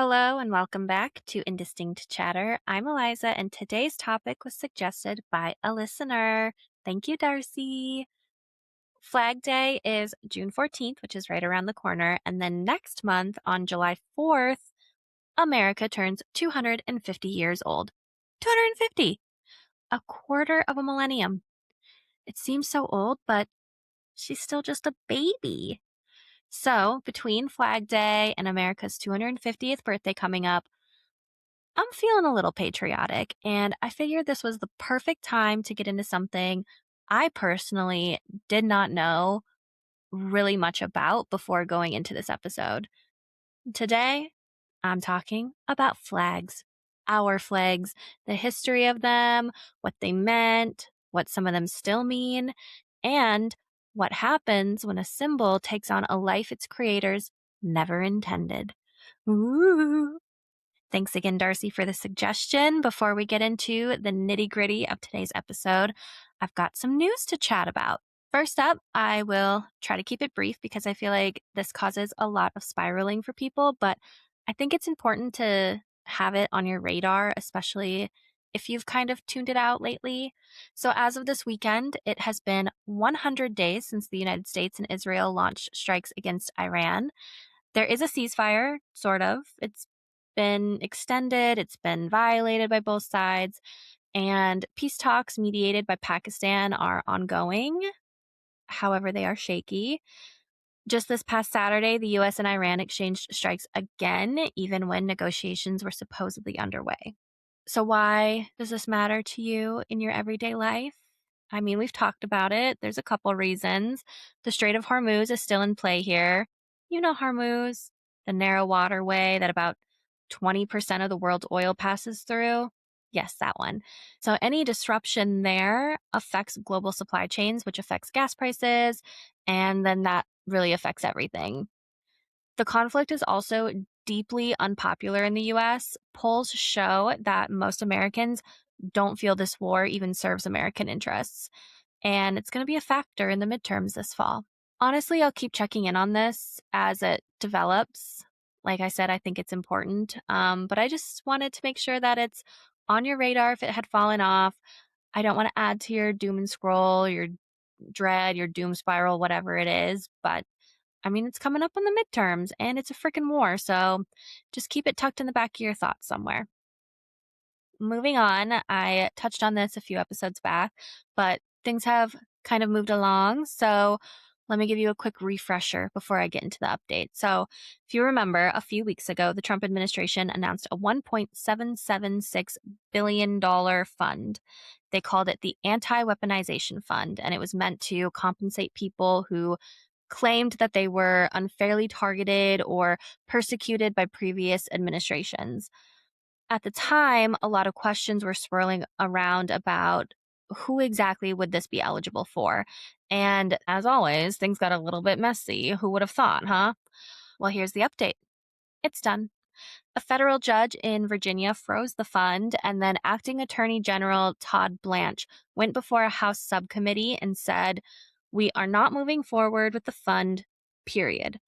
Hello and welcome back to Indistinct Chatter. I'm Eliza, and today's topic was suggested by a listener. Thank you, Darcy. Flag Day is June 14th, which is right around the corner. And then next month, on July 4th, America turns 250 years old. 250! A quarter of a millennium. It seems so old, but she's still just a baby. So, between Flag Day and America's 250th birthday coming up, I'm feeling a little patriotic, and I figured this was the perfect time to get into something I personally did not know really much about before going into this episode. Today, I'm talking about flags. Our flags, the history of them, what they meant, what some of them still mean, and what happens when a symbol takes on a life its creators never intended. Ooh. Thanks again, Darcy, for the suggestion. Before we get into the nitty gritty of today's episode, I've got some news to chat about. First up, I will try to keep it brief because I feel like this causes a lot of spiraling for people, but I think it's important to have it on your radar, especially if you've kind of tuned it out lately. So, as of this weekend, it has been 100 days since the United States and Israel launched strikes against Iran. There is a ceasefire, sort of. It's been extended, it's been violated by both sides, and peace talks mediated by Pakistan are ongoing. However, they are shaky. Just this past Saturday, the US and Iran exchanged strikes again, even when negotiations were supposedly underway. So, why does this matter to you in your everyday life? I mean, we've talked about it. There's a couple reasons. The Strait of Hormuz is still in play here. You know Hormuz, the narrow waterway that about 20% of the world's oil passes through. Yes, that one. So any disruption there affects global supply chains, which affects gas prices, and then that really affects everything. The conflict is also deeply unpopular in the US. Polls show that most Americans don't feel this war even serves American interests, and it's going to be a factor in the midterms this fall. Honestly, I'll keep checking in on this as it develops. Like I said, I think it's important, but I just wanted to make sure that it's on your radar if it had fallen off. I don't want to add to your doom and scroll, your dread, your doom spiral, whatever it is, but I mean, it's coming up on the midterms and it's a freaking war, so just keep it tucked in the back of your thoughts somewhere. Moving on, I touched on this a few episodes back, but things have kind of moved along, so let me give you a quick refresher before I get into the update. So, if you remember, a few weeks ago, the Trump administration announced a $1.776 billion fund. They called it the Anti-Weaponization Fund, and it was meant to compensate people who claimed that they were unfairly targeted or persecuted by previous administrations. At the time, a lot of questions were swirling around about who exactly would this be eligible for. And as always, things got a little bit messy. Who would have thought, huh? Well, here's the update. It's done. A federal judge in Virginia froze the fund, and then Acting Attorney General Todd Blanche went before a House subcommittee and said, "We are not moving forward with the fund, period."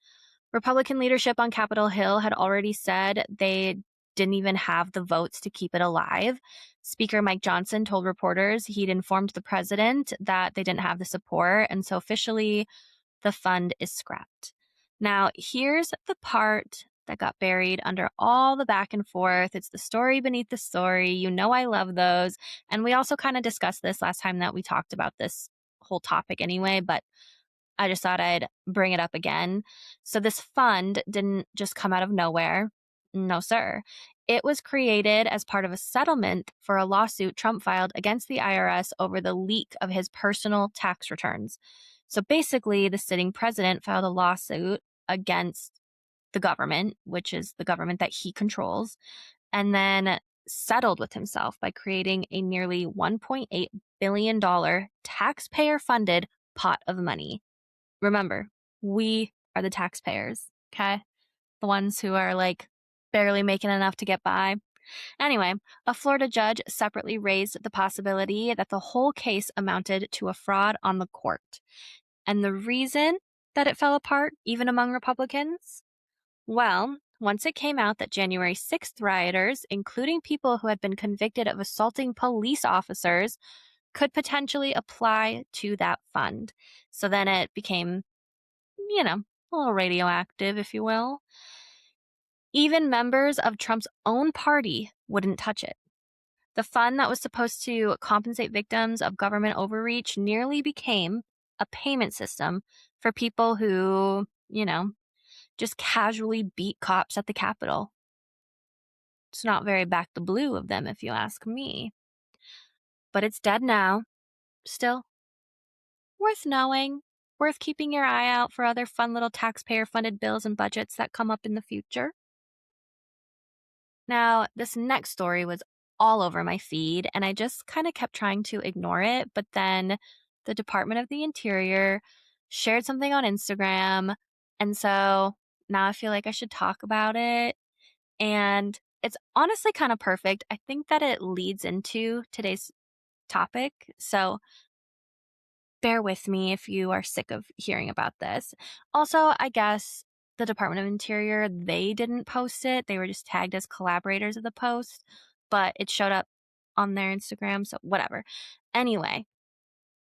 Republican leadership on Capitol Hill had already said they didn't even have the votes to keep it alive. Speaker Mike Johnson told reporters he'd informed the president that they didn't have the support, and so officially the fund is scrapped. Now, here's the part that got buried under all the back and forth. It's the story beneath the story. You know I love those. And we also kind of discussed this last time that we talked about this whole topic anyway, but I just thought I'd bring it up again. So this fund didn't just come out of nowhere. No, sir. It was created as part of a settlement for a lawsuit Trump filed against the IRS over the leak of his personal tax returns. So basically, the sitting president filed a lawsuit against the government, which is the government that he controls, and then settled with himself by creating a nearly $1.8 billion taxpayer funded pot of money. Remember, we are the taxpayers, okay? The ones who are like barely making enough to get by. Anyway, a Florida judge separately raised the possibility that the whole case amounted to a fraud on the court. And the reason that it fell apart, even among Republicans? Well, once it came out that January 6th rioters, including people who had been convicted of assaulting police officers, could potentially apply to that fund. So then it became, a little radioactive, if you will. Even members of Trump's own party wouldn't touch it. The fund that was supposed to compensate victims of government overreach nearly became a payment system for people who, just casually beat cops at the Capitol. It's not very back the blue of them, if you ask me. But it's dead now. Still, worth knowing, worth keeping your eye out for other fun little taxpayer-funded bills and budgets that come up in the future. Now, this next story was all over my feed, and I just kind of kept trying to ignore it, but then the Department of the Interior shared something on Instagram, and so now I feel like I should talk about it. And it's honestly kind of perfect. I think that it leads into today's topic, so bear with me if you are sick of hearing about this. Also, I guess the Department of Interior, they didn't post it. They were just tagged as collaborators of the post, but it showed up on their Instagram, so whatever. Anyway,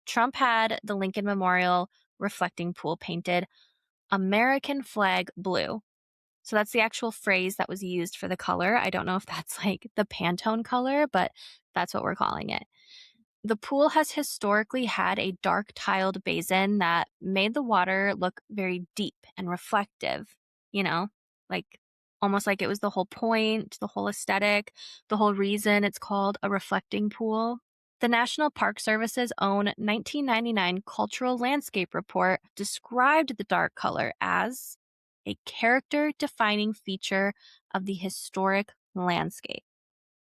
Trump had the Lincoln Memorial reflecting pool painted American flag blue. So that's the actual phrase that was used for the color. I don't know if that's like the Pantone color, but that's what we're calling it. The pool has historically had a dark tiled basin that made the water look very deep and reflective, you know, like almost like it was the whole point, the whole aesthetic, the whole reason it's called a reflecting pool. The National Park Service's own 1999 Cultural Landscape Report described the dark color as a character defining feature of the historic landscape.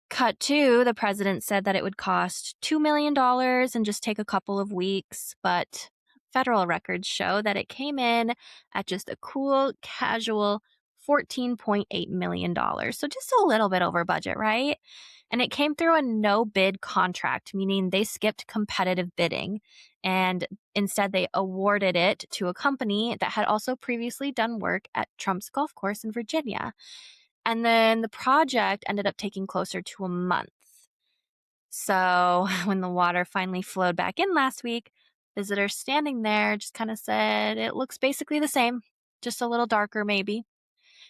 Cut to, the president said that it would cost $2 million and just take a couple of weeks, but federal records show that it came in at just a cool, casual $14.8 million. So just a little bit over budget, right? And it came through a no bid contract, meaning they skipped competitive bidding. And instead, they awarded it to a company that had also previously done work at Trump's golf course in Virginia. And then the project ended up taking closer to a month. So when the water finally flowed back in last week, visitors standing there just kind of said it looks basically the same, just a little darker maybe.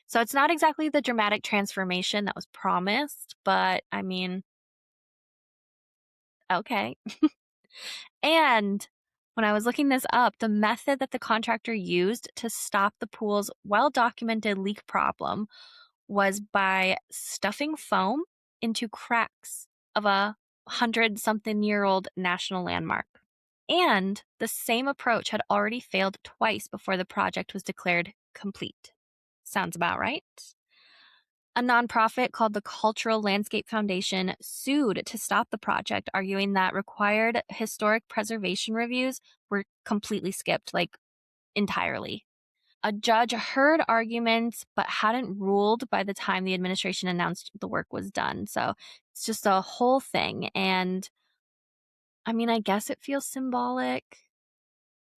So it's not exactly the dramatic transformation that was promised, but I mean, okay. And when I was looking this up, the method that the contractor used to stop the pool's well-documented leak problem was by stuffing foam into cracks of a 100-something-year-old national landmark. And the same approach had already failed twice before the project was declared complete. Sounds about right. A nonprofit called the Cultural Landscape Foundation sued to stop the project, arguing that required historic preservation reviews were completely skipped, like entirely. A judge heard arguments but hadn't ruled by the time the administration announced the work was done. So it's just a whole thing. And I mean, I guess it feels symbolic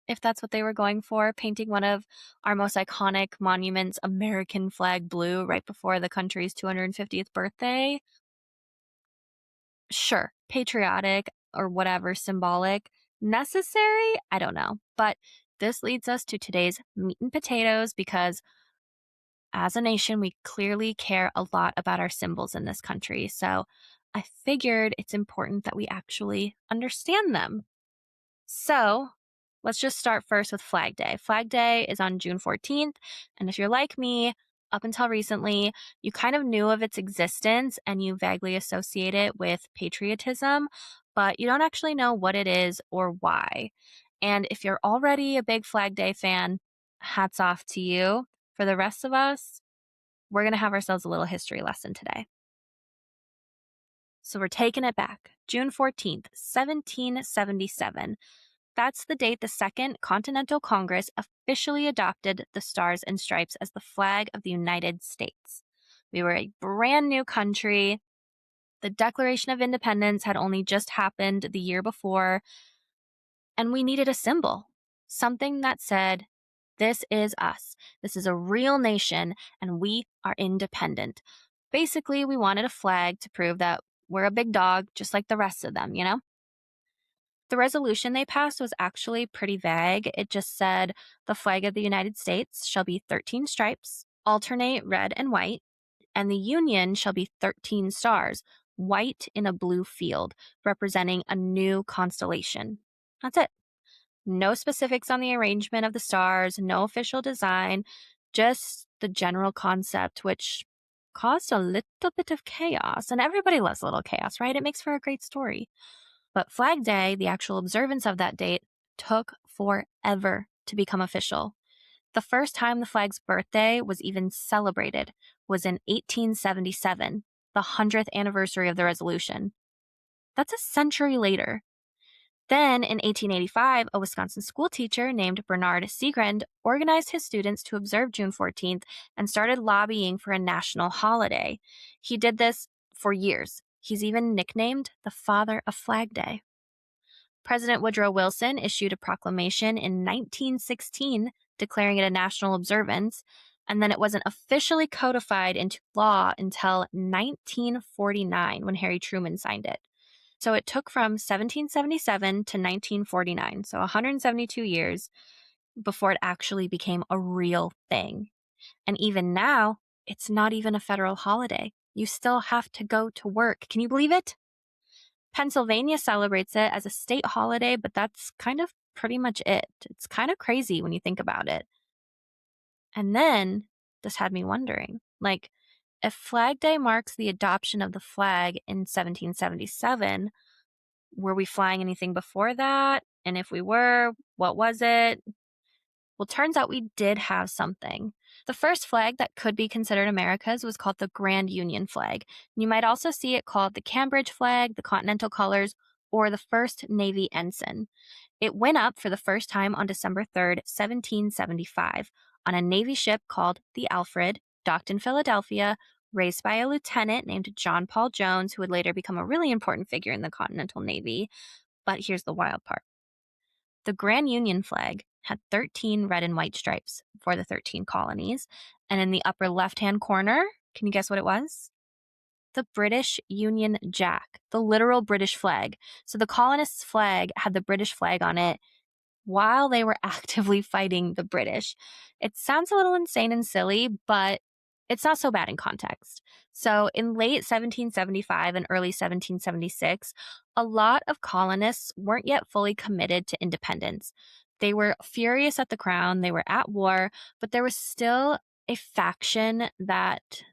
if that's what they were going for, painting one of our most iconic monuments, American flag blue, right before the country's 250th birthday. Sure, patriotic or whatever, symbolic. Necessary? I don't know. But this leads us to today's meat and potatoes because as a nation, we clearly care a lot about our symbols in this country. So I figured it's important that we actually understand them. So let's just start first with Flag Day. Flag Day is on June 14th. And if you're like me, up until recently, you kind of knew of its existence and you vaguely associate it with patriotism, but you don't actually know what it is or why. And if you're already a big Flag Day fan, hats off to you. For the rest of us, we're going to have ourselves a little history lesson today. So we're taking it back. June 14th, 1777. That's the date the Second Continental Congress officially adopted the Stars and Stripes as the flag of the United States. We were a brand new country. The Declaration of Independence had only just happened the year before, and we needed a symbol, something that said, This is us. This is a real nation, and we are independent. Basically, we wanted a flag to prove that we're a big dog, just like the rest of them, you know? The resolution they passed was actually pretty vague. It just said the flag of the United States shall be 13 stripes, alternate red and white, and the Union shall be 13 stars, white in a blue field, representing a new constellation. That's it. No specifics on the arrangement of the stars, no official design, just the general concept, which caused a little bit of chaos. And everybody loves a little chaos, right? It makes for a great story. But Flag Day, the actual observance of that date, took forever to become official. The first time the flag's birthday was even celebrated was in 1877, the 100th anniversary of the resolution. That's a century later. Then, in 1885, a Wisconsin schoolteacher named Bernard Segrand organized his students to observe June 14th and started lobbying for a national holiday. He did this for years. He's even nicknamed the Father of Flag Day. President Woodrow Wilson issued a proclamation in 1916 declaring it a national observance, and then it wasn't officially codified into law until 1949 when Harry Truman signed it. So it took from 1777 to 1949, so 172 years before it actually became a real thing. And even now, it's not even a federal holiday. You still have to go to work. Can you believe it? Pennsylvania celebrates it as a state holiday, but that's kind of pretty much it. It's kind of crazy when you think about it. And then this had me wondering, like, if Flag Day marks the adoption of the flag in 1777, were we flying anything before that? And if we were, what was it? Well, turns out we did have something. The first flag that could be considered America's was called the Grand Union flag. You might also see it called the Cambridge flag, the Continental colors, or the first Navy ensign. It went up for the first time on December 3rd, 1775, on a Navy ship called the Alfred, docked in Philadelphia, raised by a lieutenant named John Paul Jones, who would later become a really important figure in the Continental Navy. But here's the wild part. The Grand Union flag had 13 red and white stripes for the 13 colonies, and in the upper left-hand corner, can you guess what it was? The British Union Jack, the literal British flag. So the colonists' flag had the British flag on it while they were actively fighting the British. It sounds a little insane and silly, but it's not so bad in context. So in late 1775 and early 1776, a lot of colonists weren't yet fully committed to independence. They were furious at the crown, they were at war, but there was still a faction that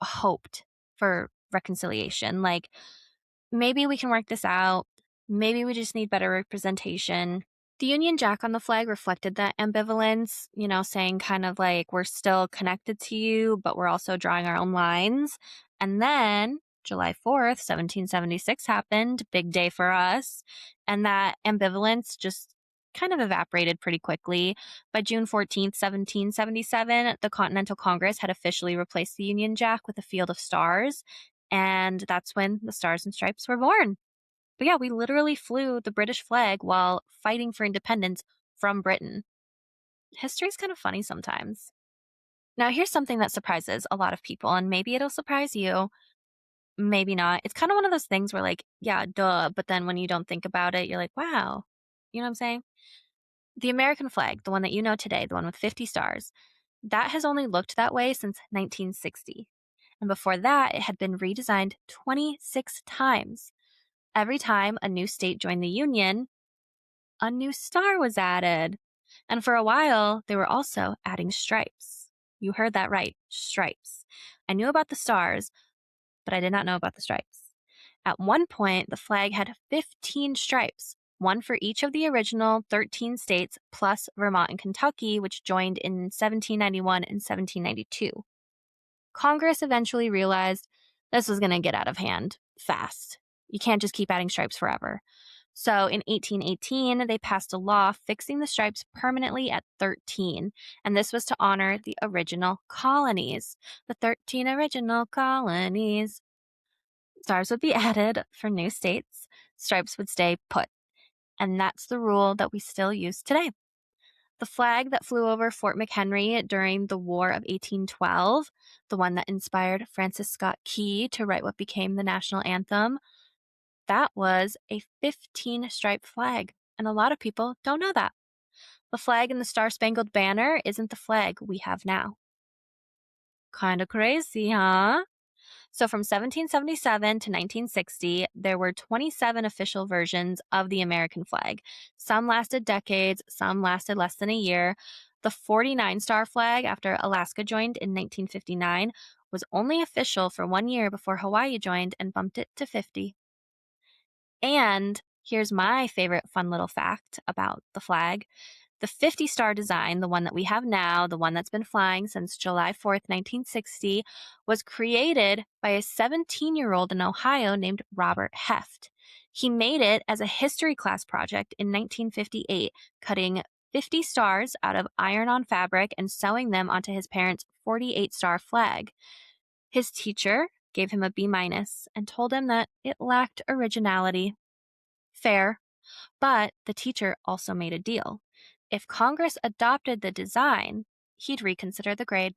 hoped for reconciliation. Like, maybe we can work this out. Maybe we just need better representation. The Union Jack on the flag reflected that ambivalence, saying kind of like, we're still connected to you, but we're also drawing our own lines. And then July 4th, 1776 happened, big day for us. And that ambivalence just kind of evaporated pretty quickly. By June 14th, 1777, the Continental Congress had officially replaced the Union Jack with a field of stars. And that's when the Stars and Stripes were born. But yeah, we literally flew the British flag while fighting for independence from Britain. History's kind of funny sometimes. Now, here's something that surprises a lot of people, and maybe it'll surprise you, maybe not. It's kind of one of those things where, like, yeah, duh, but then when you don't think about it, you're like, wow. You know what I'm saying? The American flag, the one that you know today, the one with 50 stars, that has only looked that way since 1960. And before that, it had been redesigned 26 times. Every time a new state joined the Union, a new star was added. And for a while, they were also adding stripes. You heard that right, stripes. I knew about the stars, but I did not know about the stripes. At one point, the flag had 15 stripes, one for each of the original 13 states, plus Vermont and Kentucky, which joined in 1791 and 1792. Congress eventually realized this was going to get out of hand fast. You can't just keep adding stripes forever. So in 1818, they passed a law fixing the stripes permanently at 13. And this was to honor the original colonies, the 13 original colonies. Stars would be added for new states. Stripes would stay put. And that's the rule that we still use today. The flag that flew over Fort McHenry during the War of 1812, the one that inspired Francis Scott Key to write what became the national anthem, that was a 15-stripe flag, and a lot of people don't know that. The flag in the Star-Spangled Banner isn't the flag we have now. Kinda crazy, huh? So from 1777 to 1960, there were 27 official versions of the American flag. Some lasted decades, some lasted less than a year. The 49-star flag, after Alaska joined in 1959, was only official for 1 year before Hawaii joined and bumped it to 50. And here's my favorite fun little fact about the flag. The 50-star design, the one that we have now, the one that's been flying since July 4th, 1960, was created by a 17-year-old in Ohio named Robert Heft. He made it as a history class project in 1958, cutting 50 stars out of iron-on fabric and sewing them onto his parents' 48-star flag. His teacher gave him a B- and told him that it lacked originality. Fair, but the teacher also made a deal. If Congress adopted the design, he'd reconsider the grade.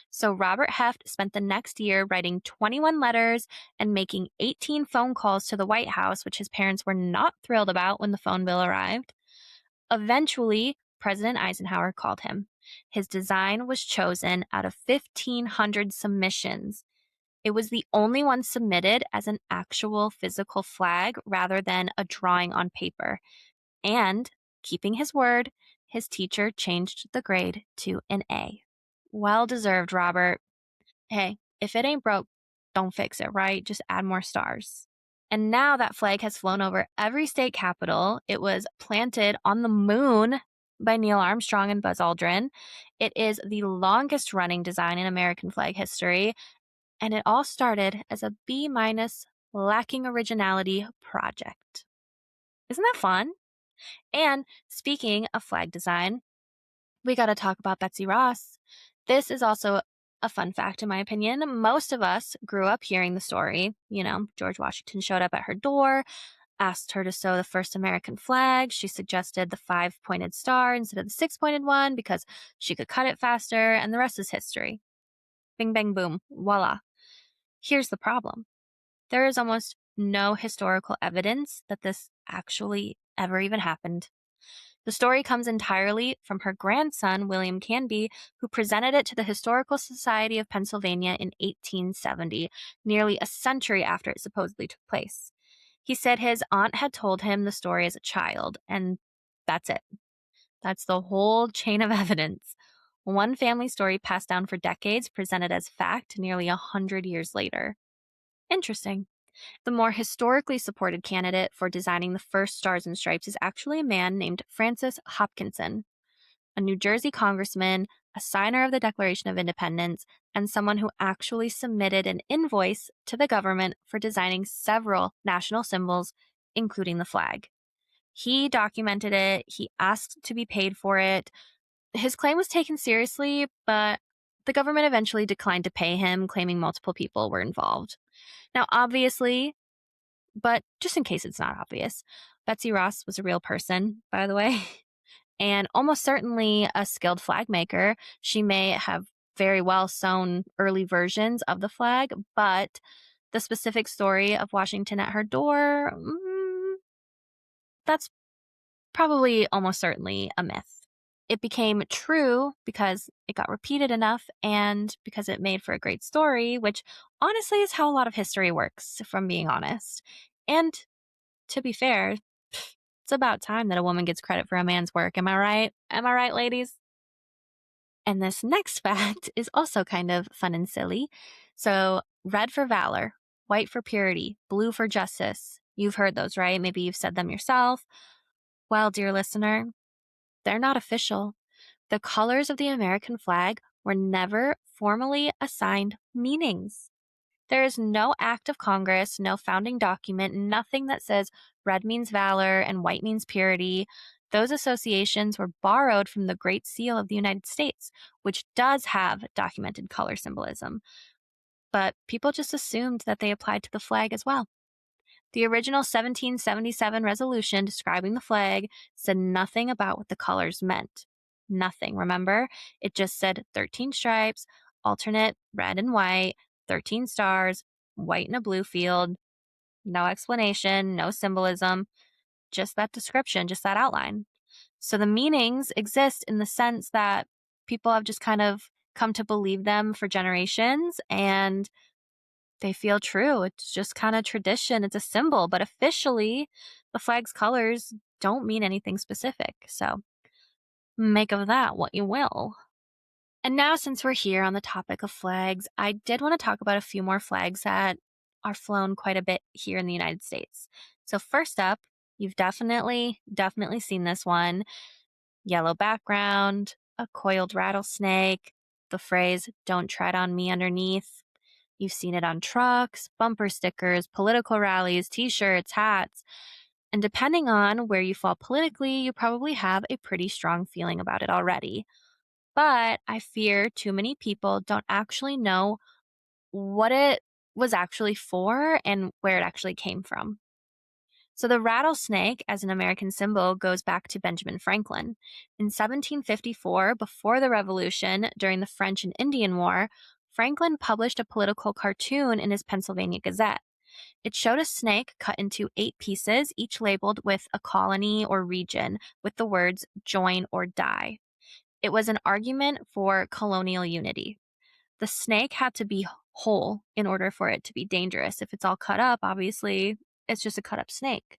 So Robert Heft spent the next year writing 21 letters and making 18 phone calls to the White House, which his parents were not thrilled about when the phone bill arrived. Eventually, President Eisenhower called him. His design was chosen out of 1,500 submissions. It was the only one submitted as an actual physical flag rather than a drawing on paper. And, keeping his word, his teacher changed the grade to an A. Well deserved, Robert. Hey, if it ain't broke, don't fix it, right? Just add more stars. And now that flag has flown over every state capital. It was planted on the moon by Neil Armstrong and Buzz Aldrin. It is the longest running design in American flag history. And it all started as a B- lacking originality project. Isn't that fun? And speaking of flag design, we got to talk about Betsy Ross. This is also a fun fact, in my opinion. Most of us grew up hearing the story. George Washington showed up at her door, asked her to sew the first American flag. She suggested the 5-pointed star instead of the 6-pointed one because she could cut it faster, and the rest is history. Bing, bang, boom. Voila. Here's the problem. There is almost no historical evidence that this actually ever even happened. The story comes entirely from her grandson, William Canby, who presented it to the Historical Society of Pennsylvania in 1870, nearly a century after it supposedly took place. He said his aunt had told him the story as a child, and that's it. That's the whole chain of evidence. One family story passed down for decades, presented as fact nearly 100 years later. Interesting. The more historically supported candidate for designing the first Stars and Stripes is actually a man named Francis Hopkinson, a New Jersey congressman, a signer of the Declaration of Independence, and someone who actually submitted an invoice to the government for designing several national symbols, including the flag. He documented it. He asked to be paid for it. His claim was taken seriously, but the government eventually declined to pay him, claiming multiple people were involved. Now, obviously, but just in case it's not obvious, Betsy Ross was a real person, by the way, and almost certainly a skilled flag maker. She may have very well sewn early versions of the flag, but the specific story of Washington at her door, that's probably almost certainly a myth. It became true because it got repeated enough and because it made for a great story, which honestly is how a lot of history works, if I'm being honest. And to be fair, it's about time that a woman gets credit for a man's work. Am I right? Am I right, ladies? And this next fact is also kind of fun and silly. So, red for valor, white for purity, blue for justice. You've heard those, right? Maybe you've said them yourself. Well, dear listener, they're not official. The colors of the American flag were never formally assigned meanings. There is no act of Congress, no founding document, nothing that says red means valor and white means purity. Those associations were borrowed from the Great Seal of the United States, which does have documented color symbolism. But people just assumed that they applied to the flag as well. The original 1777 resolution describing the flag said nothing about what the colors meant. nothing. Remember? It just said 13 stripes, alternate red and white, 13 stars, white and a blue field, no explanation, no symbolism, just that description, just that outline. So the meanings exist in the sense that people have just kind of come to believe them for generations and they feel true. It's just kind of tradition. It's a symbol, but officially the flag's colors don't mean anything specific. So make of that what you will. And now, since we're here on the topic of flags, I did want to talk about a few more flags that are flown quite a bit here in the United States. So first up, you've definitely seen this one. Yellow background, a coiled rattlesnake, the phrase, "Don't tread on me" underneath. You've seen it on trucks, bumper stickers, political rallies, t-shirts, hats. And depending on where you fall politically, you probably have a pretty strong feeling about it already. But I fear too many people don't actually know what it was actually for and where it actually came from. So the rattlesnake as an American symbol goes back to Benjamin Franklin. In 1754, before the Revolution, during the French and Indian War, Franklin published a political cartoon in his Pennsylvania Gazette. It showed a snake cut into 8 pieces, each labeled with a colony or region, with the words "join or die." It was an argument for colonial unity. The snake had to be whole in order for it to be dangerous. If it's all cut up, obviously, it's just a cut up snake.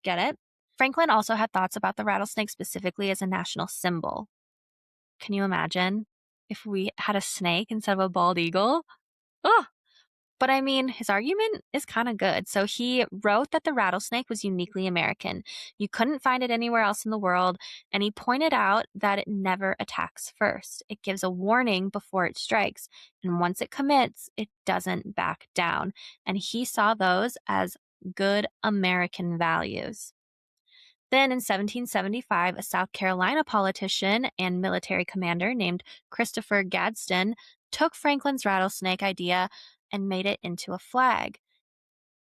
Get it? Franklin also had thoughts about the rattlesnake specifically as a national symbol. Can you imagine if we had a snake instead of a bald eagle? Oh, but I mean, his argument is kind of good. So he wrote that the rattlesnake was uniquely American. You couldn't find it anywhere else in the world. And he pointed out that it never attacks first. It gives a warning before it strikes. And once it commits, it doesn't back down. And he saw those as good American values. Then in 1775, a South Carolina politician and military commander named Christopher Gadsden took Franklin's rattlesnake idea and made it into a flag.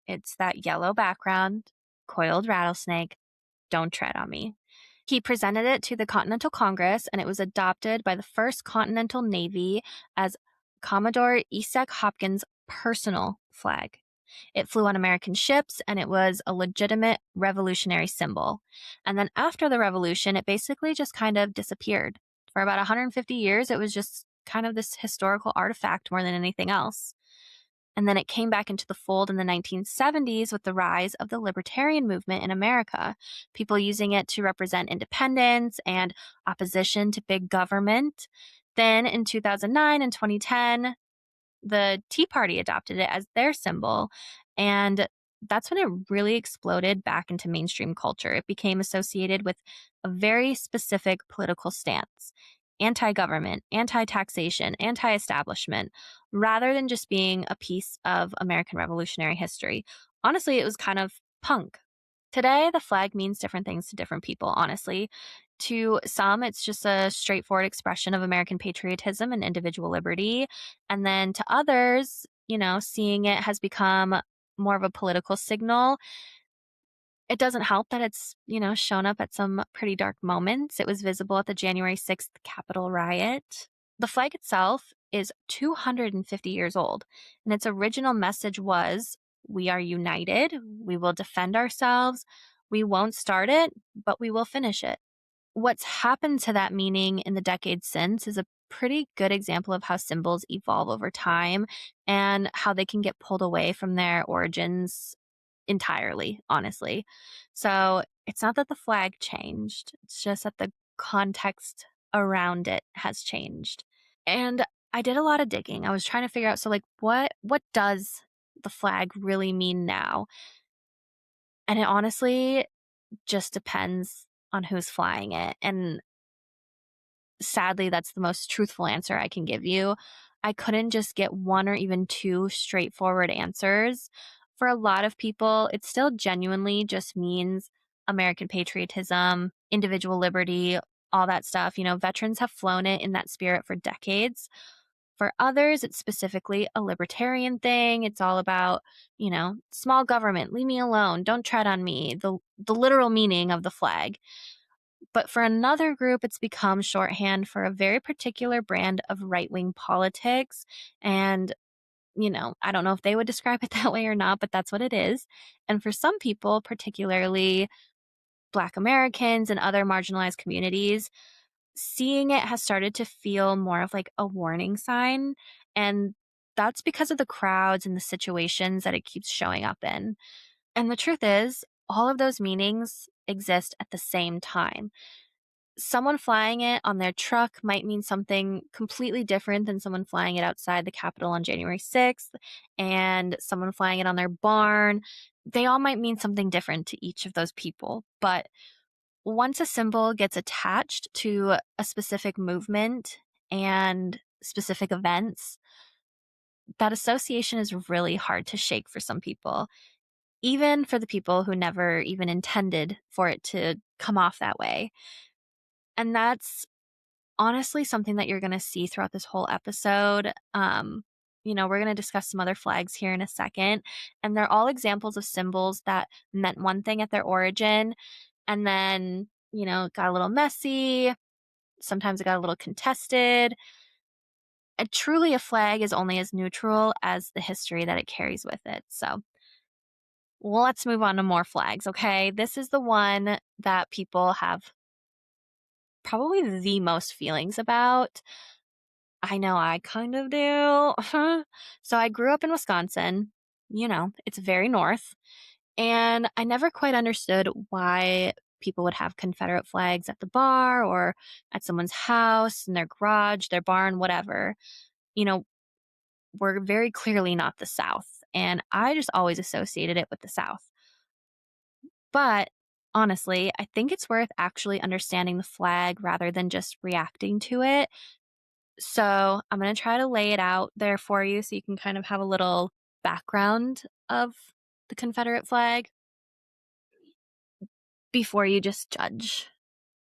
It's that yellow background, coiled rattlesnake, "Don't tread on me." He presented it to the Continental Congress, and it was adopted by the First Continental Navy as Commodore Isaac Hopkins' personal flag. It flew on American ships, and it was a legitimate revolutionary symbol. And then after the revolution, it basically just kind of disappeared. For about 150 years, it was just kind of this historical artifact more than anything else. And then it came back into the fold in the 1970s with the rise of the libertarian movement in America, people using it to represent independence and opposition to big government. Then in 2009 and 2010, the Tea Party adopted it as their symbol. And that's when it really exploded back into mainstream culture. It became associated with a very specific political stance: anti-government, anti-taxation, anti-establishment, rather than just being a piece of American Revolutionary history. Honestly, it was kind of punk. Today, the flag means different things to different people, honestly. To some, it's just a straightforward expression of American patriotism and individual liberty. And then to others, seeing it has become more of a political signal. It doesn't help that it's, shown up at some pretty dark moments. It was visible at the January 6th Capitol riot. The flag itself is 250 years old, and its original message was, "We are united, we will defend ourselves, we won't start it, but we will finish it." What's happened to that meaning in the decades since is a pretty good example of how symbols evolve over time and how they can get pulled away from their origins entirely, honestly. So it's not that the flag changed, it's just that the context around it has changed. And I did a lot of digging. I was trying to figure out, so like what does the flag really mean now? And it honestly just depends on who's flying it. And sadly, that's the most truthful answer I can give you. I couldn't just get one or even two straightforward answers. For a lot of people, it still genuinely just means American patriotism, individual liberty, all that stuff. Veterans have flown it in that spirit for decades. For others, it's specifically a libertarian thing. It's all about, small government, leave me alone, don't tread on me, the literal meaning of the flag. But for another group, it's become shorthand for a very particular brand of right-wing politics. And, I don't know if they would describe it that way or not, but that's what it is. And for some people, particularly Black Americans and other marginalized communities, seeing it has started to feel more of like a warning sign. And that's because of the crowds and the situations that it keeps showing up in. And the truth is, all of those meanings exist at the same time. Someone flying it on their truck might mean something completely different than someone flying it outside the Capitol on January 6th, and someone flying it on their barn. They all might mean something different to each of those people. But once a symbol gets attached to a specific movement and specific events, that association is really hard to shake for some people, even for the people who never even intended for it to come off that way. And that's honestly something that you're going to see throughout this whole episode. We're going to discuss some other flags here in a second, and they're all examples of symbols that meant one thing at their origin, and then, got a little messy. Sometimes it got a little contested. And truly, a flag is only as neutral as the history that it carries with it. So let's move on to more flags, okay? This is the one that people have probably the most feelings about. I know I kind of do. So I grew up in Wisconsin. It's very north. And I never quite understood why people would have Confederate flags at the bar or at someone's house, in their garage, their barn, whatever. You know, we're very clearly not the South. And I just always associated it with the South. But honestly, I think it's worth actually understanding the flag rather than just reacting to it. So I'm going to try to lay it out there for you so you can kind of have a little background of the Confederate flag before you just judge.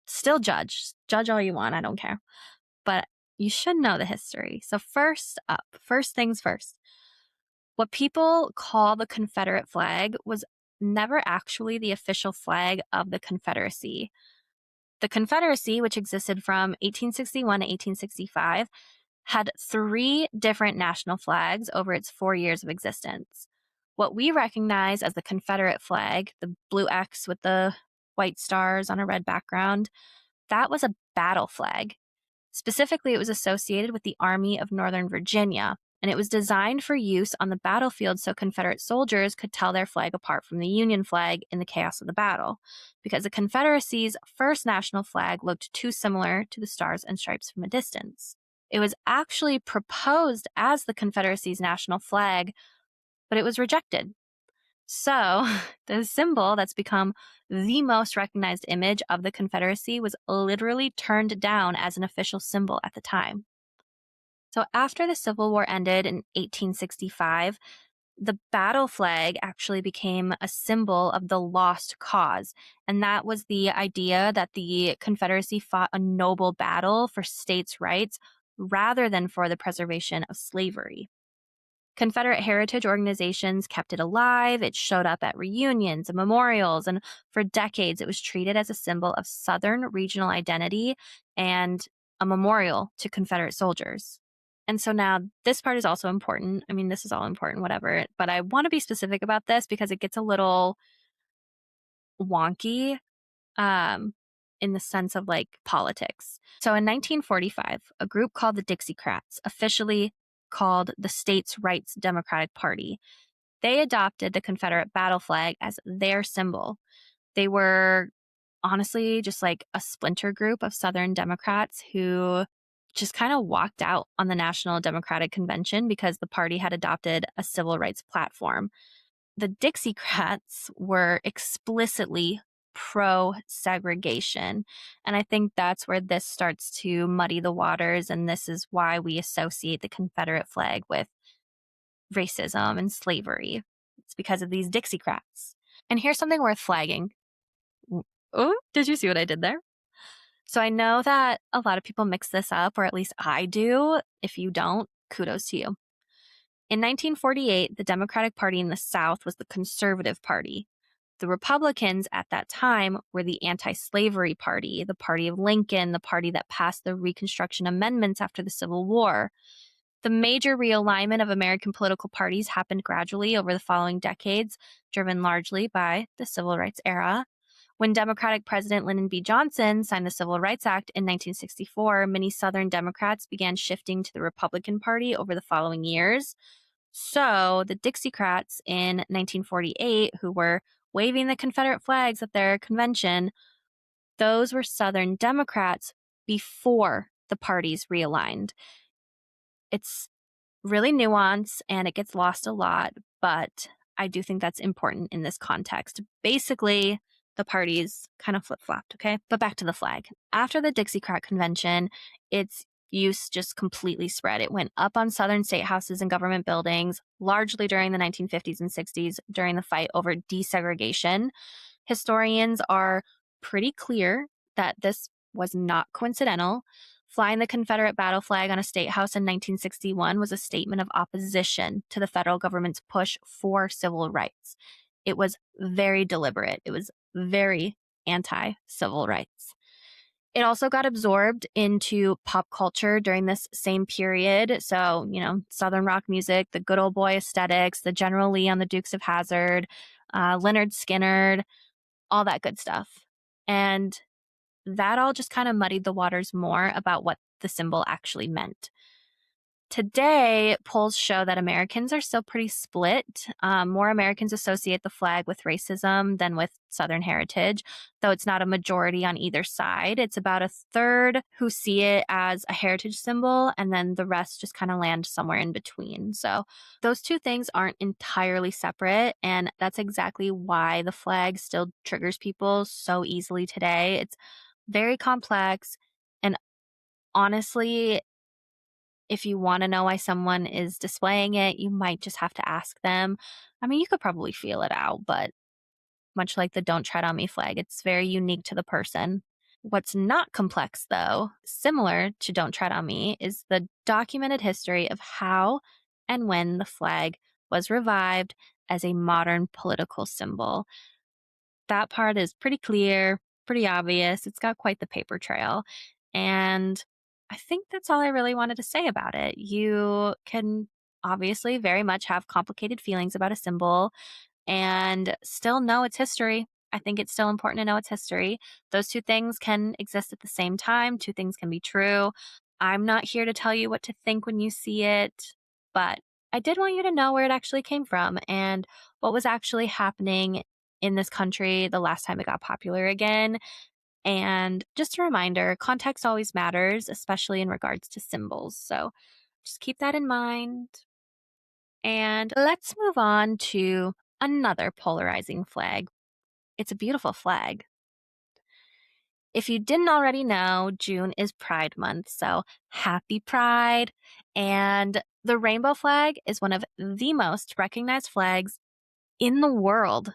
Still judge. Judge all you want. I don't care. But you should know the history. So first things first. What people call the Confederate flag was never actually the official flag of the Confederacy. The Confederacy, which existed from 1861 to 1865, had 3 different national flags over its 4 years of existence. What we recognize as the Confederate flag, the blue X with the white stars on a red background, that was a battle flag. Specifically, it was associated with the Army of Northern Virginia, and it was designed for use on the battlefield so Confederate soldiers could tell their flag apart from the Union flag in the chaos of the battle, because the Confederacy's first national flag looked too similar to the stars and stripes from a distance. It was actually proposed as the Confederacy's national flag, but it was rejected. So, the symbol that's become the most recognized image of the Confederacy was literally turned down as an official symbol at the time. So, after the Civil War ended in 1865, the battle flag actually became a symbol of the lost cause. And that was the idea that the Confederacy fought a noble battle for states' rights rather than for the preservation of slavery. Confederate heritage organizations kept it alive. It showed up at reunions and memorials, and for decades it was treated as a symbol of Southern regional identity and a memorial to Confederate soldiers. And so now this part is also important. I mean, this is all important, whatever, but I want to be specific about this because it gets a little wonky in the sense of like politics. So in 1945, a group called the Dixiecrats, officially called the States' Rights Democratic Party, they adopted the Confederate battle flag as their symbol. They were honestly just like a splinter group of Southern Democrats who just kind of walked out on the National Democratic Convention because the party had adopted a civil rights platform. The Dixiecrats were explicitly pro segregation. And I think that's where this starts to muddy the waters. And this is why we associate the Confederate flag with racism and slavery. It's because of these Dixiecrats. And here's something worth flagging. Oh, did you see what I did there? So I know that a lot of people mix this up, or at least I do. If you don't, kudos to you. In 1948, the Democratic Party in the South was the Conservative Party. The Republicans at that time were the anti-slavery party, the party of Lincoln, the party that passed the Reconstruction Amendments after the Civil War. The major realignment of American political parties happened gradually over the following decades, driven largely by the Civil Rights era. When Democratic President Lyndon B. Johnson signed the Civil Rights Act in 1964, many Southern Democrats began shifting to the Republican Party over the following years. So the Dixiecrats in 1948, who were waving the Confederate flags at their convention, those were Southern Democrats before the parties realigned. It's really nuanced and it gets lost a lot, but I do think that's important in this context. Basically, the parties kind of flip-flopped, okay? But back to the flag. After the Dixiecrat Convention, its use just completely spread. It went up on Southern state houses and government buildings, largely during the 1950s and 60s during the fight over desegregation. Historians are pretty clear that this was not coincidental. Flying the Confederate battle flag on a state house in 1961 was a statement of opposition to the federal government's push for civil rights. It was very deliberate. It was very anti-civil rights. It also got absorbed into pop culture during this same period. So, Southern rock music, the good old boy aesthetics, the General Lee on the Dukes of Hazzard, Leonard Skinner, all that good stuff. And that all just kind of muddied the waters more about what the symbol actually meant. Today, polls show that Americans are still pretty split. More Americans associate the flag with racism than with Southern heritage, though it's not a majority on either side. It's about a third who see it as a heritage symbol, and then the rest just kind of land somewhere in between. So those two things aren't entirely separate, and that's exactly why the flag still triggers people so easily today. It's very complex, and honestly, if you want to know why someone is displaying it, you might just have to ask them. I mean, you could probably feel it out, but much like the Don't Tread on Me flag, it's very unique to the person. What's not complex, though, similar to Don't Tread on Me, is the documented history of how and when the flag was revived as a modern political symbol. That part is pretty clear, pretty obvious. It's got quite the paper trail. And I think that's all I really wanted to say about it. You can obviously very much have complicated feelings about a symbol and still know its history. I think it's still important to know its history. Those two things can exist at the same time. Two things can be true. I'm not here to tell you what to think when you see it, but I did want you to know where it actually came from and what was actually happening in this country the last time it got popular again. And just a reminder, context always matters, especially in regards to symbols. So just keep that in mind. And let's move on to another polarizing flag. It's a beautiful flag. If you didn't already know, June is Pride Month, so happy Pride. And the rainbow flag is one of the most recognized flags in the world.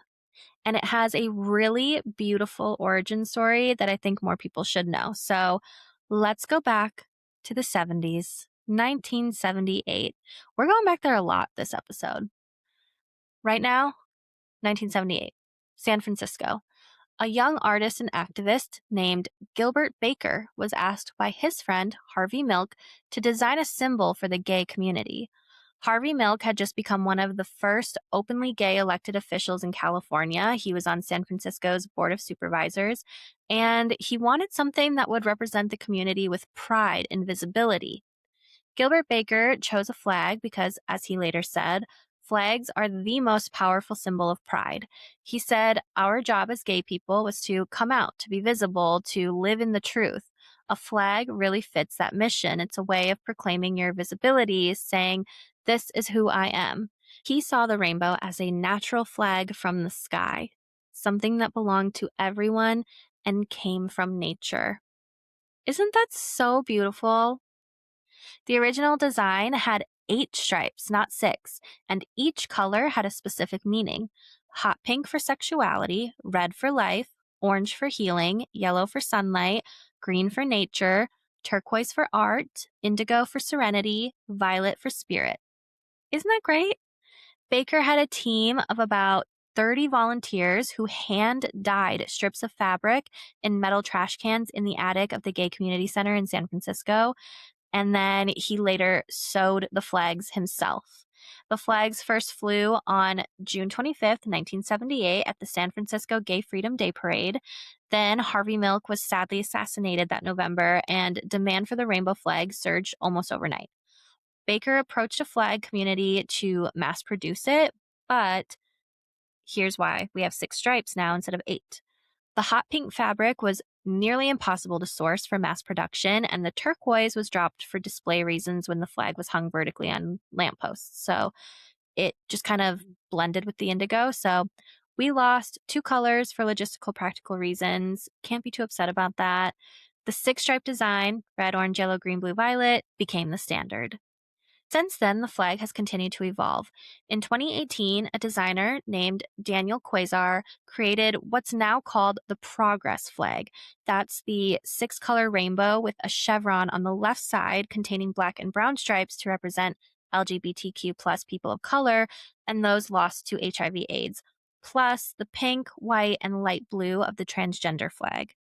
And it has a really beautiful origin story that I think more people should know. So let's go back to the 70s, 1978. We're going back there a lot this episode. Right now, 1978, San Francisco. A young artist and activist named Gilbert Baker was asked by his friend Harvey Milk to design a symbol for the gay community. Harvey Milk had just become one of the first openly gay elected officials in California. He was on San Francisco's Board of Supervisors, and he wanted something that would represent the community with pride and visibility. Gilbert Baker chose a flag because, as he later said, flags are the most powerful symbol of pride. He said, "Our job as gay people was to come out, to be visible, to live in the truth. A flag really fits that mission. It's a way of proclaiming your visibility, saying, 'This is who I am.'" He saw the rainbow as a natural flag from the sky, something that belonged to everyone and came from nature. Isn't that so beautiful? The original design had 8 stripes, not 6, and each color had a specific meaning. Hot pink for sexuality, red for life, orange for healing, yellow for sunlight, green for nature, turquoise for art, indigo for serenity, violet for spirit. Isn't that great? Baker had a team of about 30 volunteers who hand-dyed strips of fabric in metal trash cans in the attic of the Gay Community Center in San Francisco, and then he later sewed the flags himself. The flags first flew on June 25th, 1978 at the San Francisco Gay Freedom Day Parade. Then Harvey Milk was sadly assassinated that November, and demand for the rainbow flag surged almost overnight. Baker approached a flag community to mass produce it, but here's why. We have 6 stripes now instead of 8. The hot pink fabric was nearly impossible to source for mass production, and the turquoise was dropped for display reasons when the flag was hung vertically on lampposts. So it just kind of blended with the indigo. So we lost 2 colors for logistical practical reasons. Can't be too upset about that. The 6-stripe design, red, orange, yellow, green, blue, violet, became the standard. Since then, the flag has continued to evolve. In 2018, a designer named Daniel Quasar created what's now called the Progress flag. That's the 6-color rainbow with a chevron on the left side containing black and brown stripes to represent LGBTQ plus people of color and those lost to HIV/AIDS, plus the pink, white, and light blue of the transgender flag.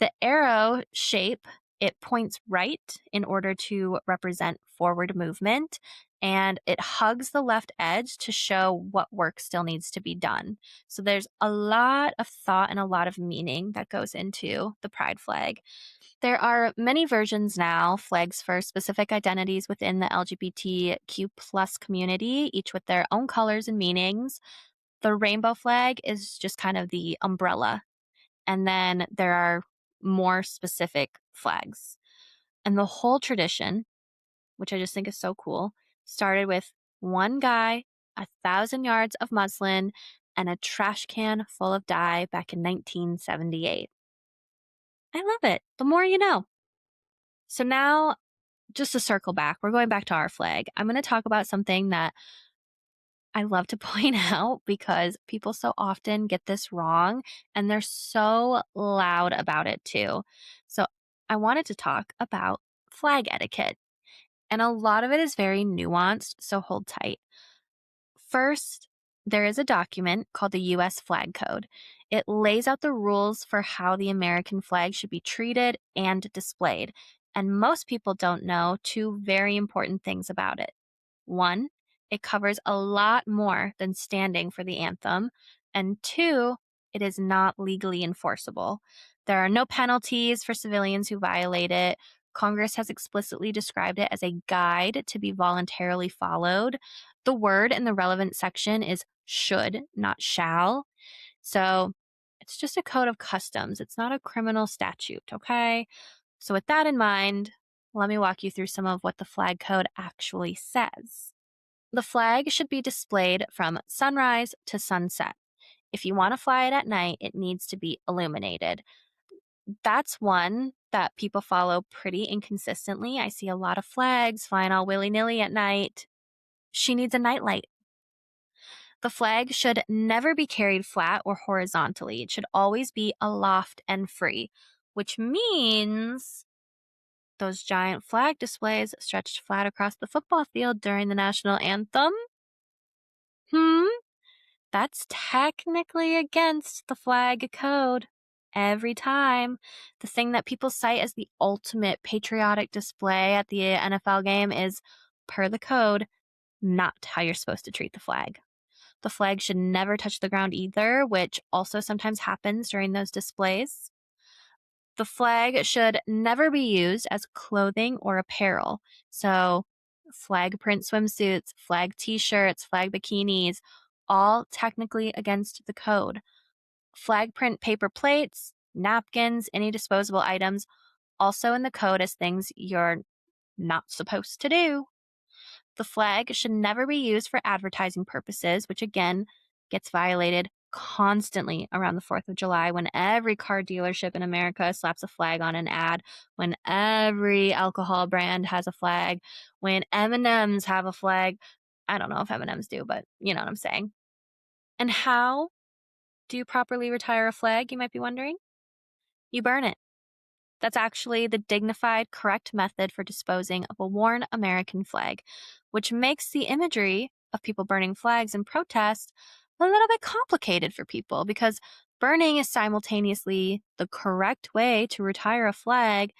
The arrow shape, it points right in order to represent forward movement, and it hugs the left edge to show what work still needs to be done. So there's a lot of thought and a lot of meaning that goes into the pride flag. There are many versions now, flags for specific identities within the LGBTQ plus community, each with their own colors and meanings. The rainbow flag is just kind of the umbrella. And then there are more specific flags. And the whole tradition, which I just think is so cool, started with one guy, 1,000 yards of muslin, and a trash can full of dye back in 1978. I love it. The more you know. So now, just to circle back, we're going back to our flag. I'm going to talk about something that I love to point out because people so often get this wrong and they're so loud about it too. So I wanted to talk about flag etiquette. And a lot of it is very nuanced, so hold tight. First, there is a document called the U.S. Flag Code. It lays out the rules for how the American flag should be treated and displayed. And most people don't know 2 very important things about it. 1, it covers a lot more than standing for the anthem. And 2, it is not legally enforceable. There are no penalties for civilians who violate it. Congress has explicitly described it as a guide to be voluntarily followed. The word in the relevant section is should, not shall. So it's just a code of customs. It's not a criminal statute, okay? So with that in mind, let me walk you through some of what the flag code actually says. The flag should be displayed from sunrise to sunset. If you want to fly it at night, it needs to be illuminated. That's one that people follow pretty inconsistently. I see a lot of flags flying all willy-nilly at night. She needs a nightlight. The flag should never be carried flat or horizontally. It should always be aloft and free, which means those giant flag displays stretched flat across the football field during the national anthem. That's technically against the flag code. Every time. The thing that people cite as the ultimate patriotic display at the NFL game is, per the code, not how you're supposed to treat the flag. The flag should never touch the ground either, which also sometimes happens during those displays. The flag should never be used as clothing or apparel. So flag print swimsuits, flag t-shirts, flag bikinis, all technically against the code. Flag print paper plates, napkins, any disposable items, also in the code as things you're not supposed to do. The flag should never be used for advertising purposes, which again gets violated constantly around the 4th of July when every car dealership in America slaps a flag on an ad, when every alcohol brand has a flag, when M&Ms have a flag. I don't know if M&Ms do, but you know what I'm saying. And how do you properly retire a flag, you might be wondering? You burn it. That's actually the dignified, correct method for disposing of a worn American flag, which makes the imagery of people burning flags in protest a little bit complicated for people because burning is simultaneously the correct way to retire a flag,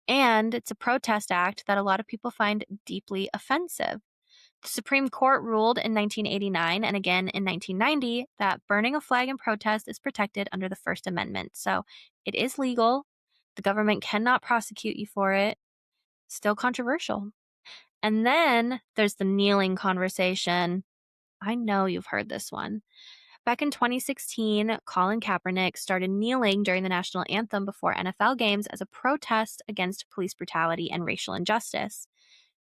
and it's a protest act that a lot of people find deeply offensive. The Supreme Court ruled in 1989 and again in 1990 that burning a flag in protest is protected under the First Amendment. So it is legal. The government cannot prosecute you for it. Still controversial. And then there's the kneeling conversation. I know you've heard this one. Back in 2016, Colin Kaepernick started kneeling during the national anthem before NFL games as a protest against police brutality and racial injustice.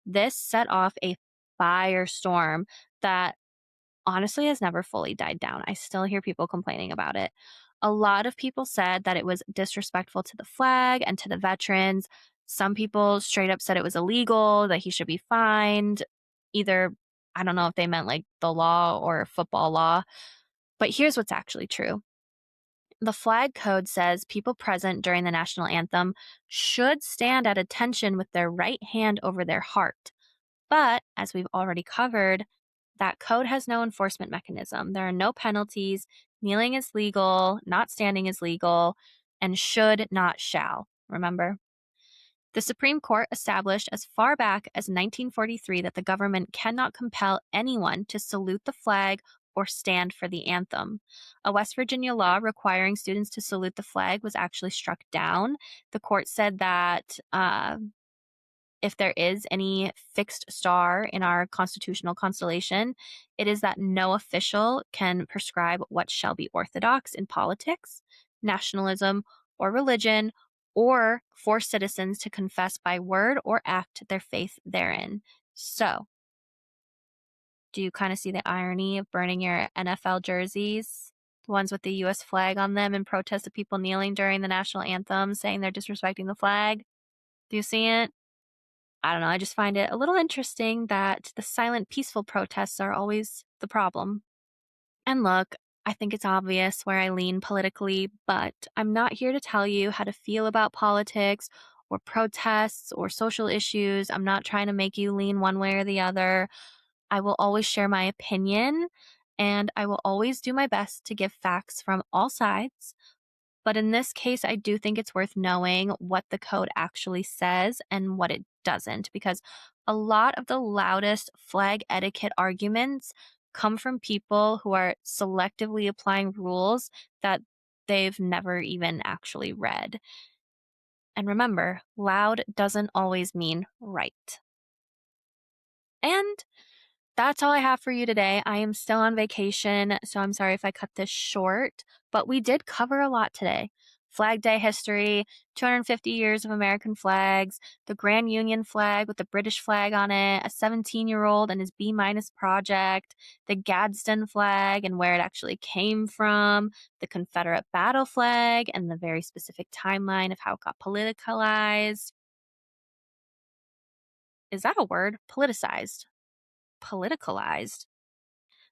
This set off a firestorm that honestly has never fully died down. I still hear people complaining about it. A lot of people said that it was disrespectful to the flag and to the veterans. Some people straight up said it was illegal, that he should be fined. Either, I don't know if they meant like the law or football law, but here's what's actually true. The flag code says people present during the national anthem should stand at attention with their right hand over their heart. But as we've already covered, that code has no enforcement mechanism. There are no penalties. Kneeling is legal, not standing is legal, and should, not shall. Remember? The Supreme Court established as far back as 1943 that the government cannot compel anyone to salute the flag or stand for the anthem. A West Virginia law requiring students to salute the flag was actually struck down. The court said that if there is any fixed star in our constitutional constellation, it is that no official can prescribe what shall be orthodox in politics, nationalism, or religion, or force citizens to confess by word or act their faith therein. So, do you kind of see the irony of burning your NFL jerseys, the ones with the U.S. flag on them, in protest of people kneeling during the national anthem, saying they're disrespecting the flag? Do you see it? I don't know, I just find it a little interesting that the silent, peaceful protests are always the problem. And look, I think it's obvious where I lean politically, but I'm not here to tell you how to feel about politics or protests or social issues. I'm not trying to make you lean one way or the other. I will always share my opinion, and I will always do my best to give facts from all sides. But in this case, I do think it's worth knowing what the code actually says and what it doesn't, because a lot of the loudest flag etiquette arguments come from people who are selectively applying rules that they've never even actually read. And remember, loud doesn't always mean right. And that's all I have for you today. I am still on vacation, so I'm sorry if I cut this short, but we did cover a lot today. Flag Day history, 250 years of American flags, the Grand Union flag with the British flag on it, a 17-year-old and his B- project, the Gadsden flag and where it actually came from, the Confederate battle flag and the very specific timeline of how it got politicized. Is that a word? Politicalized.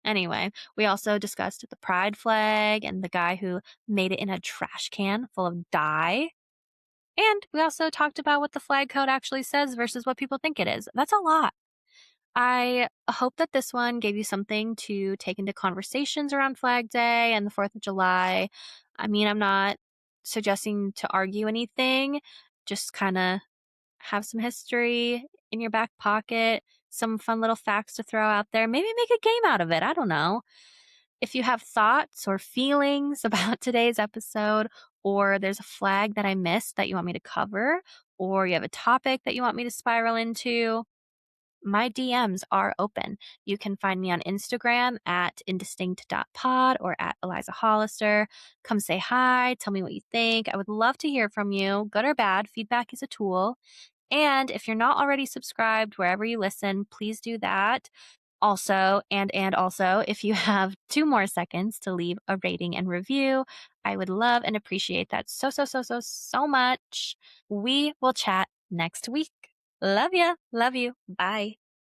Anyway, we also discussed the pride flag and the guy who made it in a trash can full of dye. And we also talked about what the flag code actually says versus what people think it is. That's a lot. I hope that this one gave you something to take into conversations around Flag Day and the 4th of July. I mean, I'm not suggesting to argue anything, just kind of have some history in your back pocket, some fun little facts to throw out there. Maybe make a game out of it. I don't know. If you have thoughts or feelings about today's episode, or there's a flag that I missed that you want me to cover, or you have a topic that you want me to spiral into, my DMs are open. You can find me on Instagram at indistinct.pod or at Eliza Hollister. Come say hi. Tell me what you think. I would love to hear from you. Good or bad, feedback is a tool. And if you're not already subscribed wherever you listen, please do that. Also, and also, if you have 2 more seconds to leave a rating and review, I would love and appreciate that so much. We will chat next week. Love ya. Love you. Bye.